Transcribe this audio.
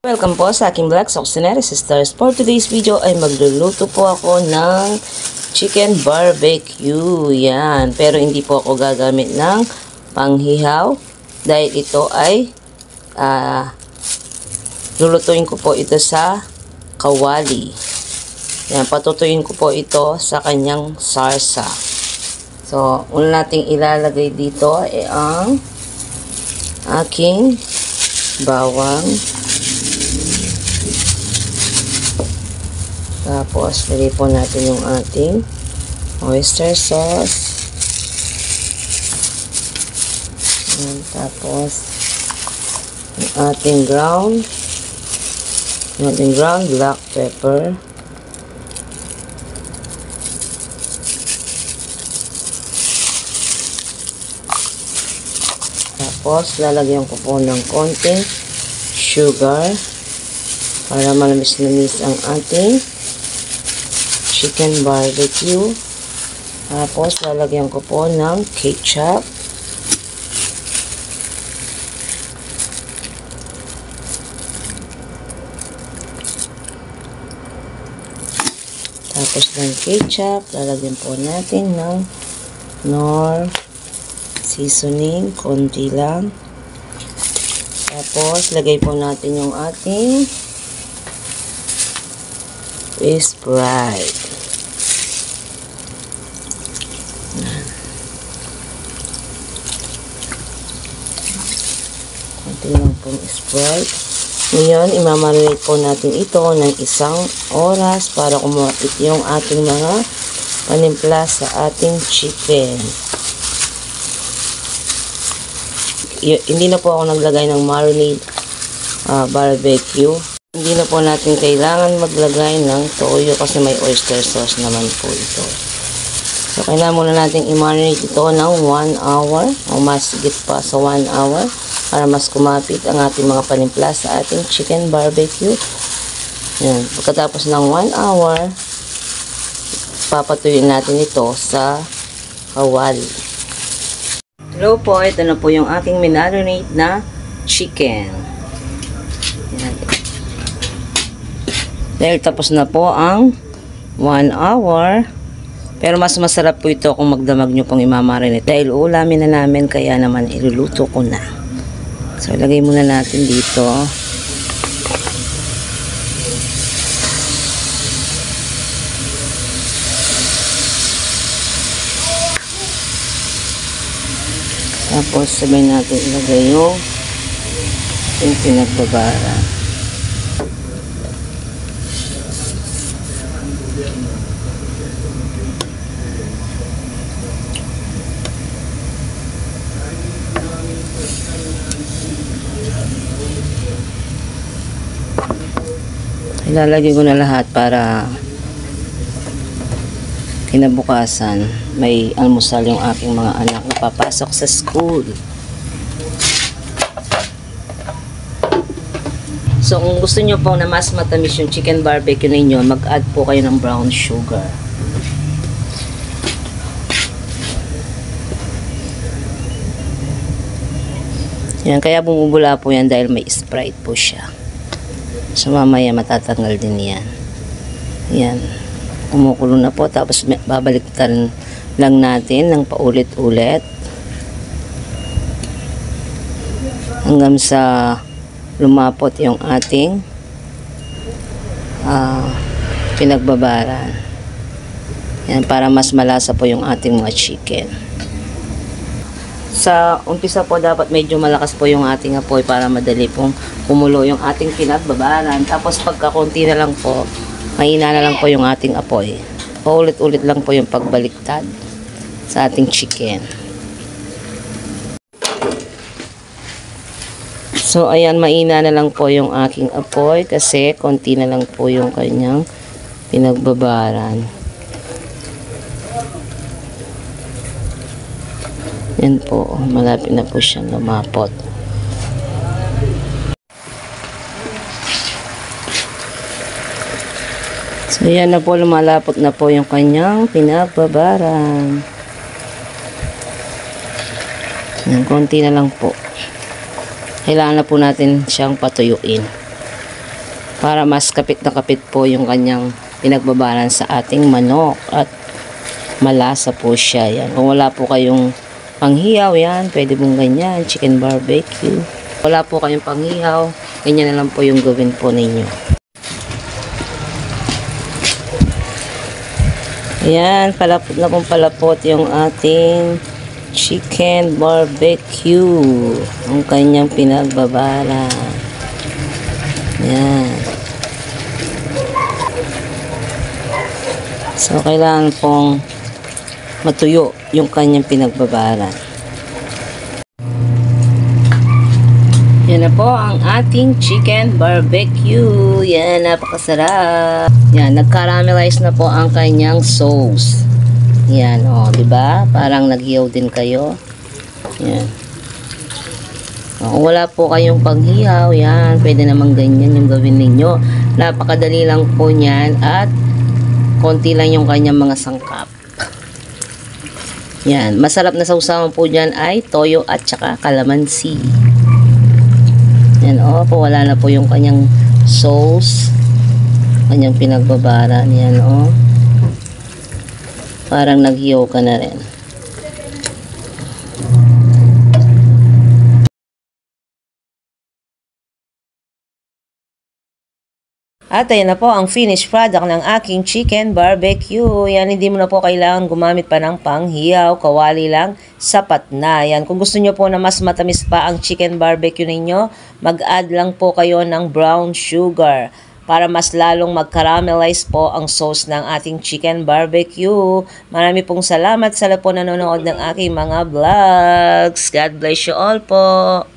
Welcome po sa aking vlog, Oxinary Sisters. For today's video ay magluluto po ako ng chicken barbecue. Yan. Pero hindi po ako gagamit ng panghihaw dahil ito ay lulutuin ko po ito sa kawali. Yan. Patutuyin ko po ito sa kanyang sarsa. So, una nating ilalagay dito ay ang aking bawang. Tapos, lagay po natin yung ating oyster sauce. And, tapos, yung ating ground black pepper. Tapos, lalagyan ko po ng konting sugar para malamis-lamis ang ating chicken barbecue. Tapos, lalagyan ko po ng ketchup. Tapos ng ketchup, lalagyan po natin ng Knorr seasoning, konti lang. Tapos, lagay po natin yung ating Sprite. Konti lang pong Sprite. Ngayon, imamarinate po natin ito ng 1 oras para kumapit yung ating mga panimpla sa ating chicken. Hindi na po ako naglagay ng marinade barbecue. Hindi na po natin kailangan maglagay ng toyo kasi may oyster sauce naman po ito. So, kailangan muna natin i-marinate ito ng 1 hour o mas higit pa sa 1 hour para mas kumapit ang ating mga panimpla sa ating chicken barbecue. Yan. Pagkatapos ng 1 hour, papatuyuin natin ito sa kawali. Hello po, ito na po yung aking minarinate na chicken. Yan. Dahil tapos na po ang 1 hour, pero mas masarap po ito kung magdamag nyo pong imamarinate. Dahil ulamin na namin, kaya naman iluluto ko na. So, ilagay muna natin dito. Tapos, sabay natin ilagay yung pinagbabara. Ilalagay ko na lahat para kinabukasan may almusal yung aking mga anak na papasok sa school. So, kung gusto nyo po na mas matamis yung chicken barbecue ninyo, mag-add po kayo ng brown sugar. Yan, kaya bumubula po yan dahil may Sprite po siya. So, mamaya matatanggal din yan. Yan. Kumukulo na po. Tapos, babaliktad lang natin ng paulit-ulit. Hanggang sa lumapot yung ating pinagbabaran. Yan, para mas malasa po yung ating mga chicken. Sa umpisa po, dapat medyo malakas po yung ating apoy para madali pong kumulo yung ating pinagbabaran. Tapos pagkakunti na lang po, mahina na lang po yung ating apoy. Paulit-ulit lang po yung pagbaliktad sa ating chicken. So, ayan, mahina na lang po yung aking apoy kasi konti na lang po yung kanyang pinagbabaran. Yan po, malapit na po siyang lumapot. So, yan na po, lumalapot na po yung kanyang pinagbabaran. Yan, konti na lang po. Kailangan na po natin siyang patuyuin. para mas kapit na kapit po yung kanyang pinagbabaran sa ating manok at malasa po siya. Yan. Kung wala po kayong panghiyaw, yan, pwede mong ganyan, chicken barbecue. Wala po kayong panghihaw, ganyan na lang po yung gawin po ninyo. Ayan, palapot na pong palapot yung ating chicken barbecue. Ang kanyang pinagbabala. Ayan. So, kailangan pong matuyo yung kanyang pinagbabaran. Yan na po ang ating chicken barbecue. Yan, napakasarap. Yan, nag-caramelize na po ang kanyang sauce. Yan, oh, di ba? Parang naghiyaw din kayo. Yan. Kung wala po kayong panghihaw, yan, pwede namang ganyan yung gawin ninyo. Napakadali lang po niyan at konti lang yung kanyang mga sangkap. Yan, masarap na sausawan po dyan ay toyo at saka kalamansi. Yan, oh, po, wala na po yung kanyang sauce, kanyang pinagbabaran. Yan, oh. Parang naghiyaw ka na rin. At ayan na po ang finished product ng aking chicken barbecue. Yan, hindi mo na po kailangan gumamit pa ng panghiyaw, kawali lang, sapat na. Yan, kung gusto nyo po na mas matamis pa ang chicken barbecue ninyo, mag-add lang po kayo ng brown sugar para mas lalong mag-caramelize po ang sauce ng ating chicken barbecue. Marami pong salamat sa lahat po nanonood ng aking mga vlogs. God bless you all po.